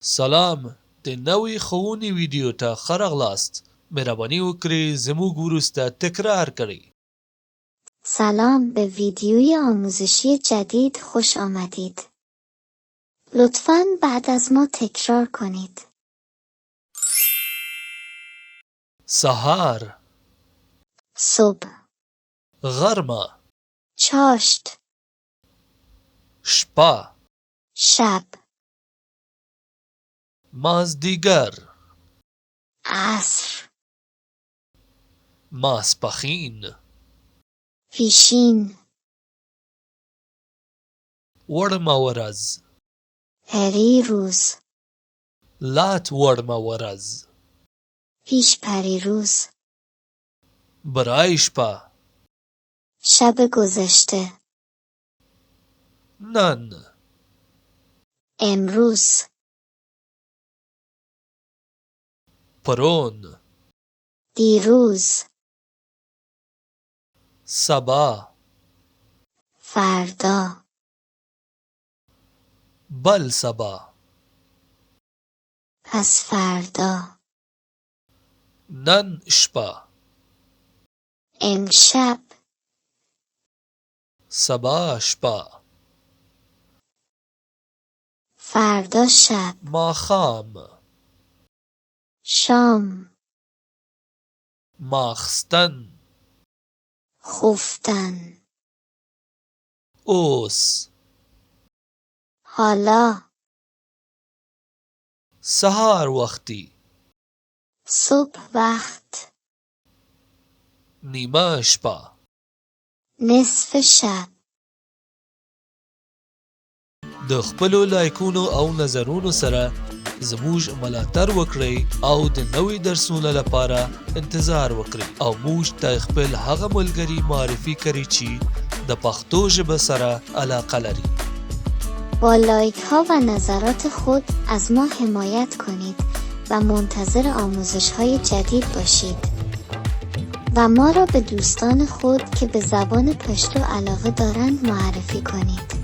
سلام د نوې ښوونې ویډیو ته ښه راغلاست. مهرباني وکړئ زموږ وروسته تکرار کړئ. سلام، به ویدیوی آموزشی جدید خوش آمدید. لطفاً بعد از ما تکرار کنید. سهار، صبح، غرمه، چاشت، شپه، شب، مازدیگر، عصر، ماسپښین، پیشین، وړمه ورځ، پری روز، لات وړمه ورځ، پیش پری روز، برای شپه، شب گذشته، نن، امروز، پرون، دیروز، سبا، فردا، بل سبا، پس فردا، نن شپه، امشب، سبا شپه، فردا شب، ماښام، شام، ماخستن، خفتن، اوس، حالا، سهار وختي، صبح وقت، نیمه شپه. نصف شب. د خپلو لایکونو او نظرونو سره زموږ ملاتړ وکړئ او د نوې درسونو لپاره انتظار وکړئ او موږ ته خپل هغه ملګري معرفي کړئ چې د پښتو ژبه سره علاقه لري. با لایک ها و نظرات خود از ما حمایت کنید و منتظر آموزش های جدید باشید و ما را به دوستان خود که به زبان پشتو علاقه دارند معرفی کنید.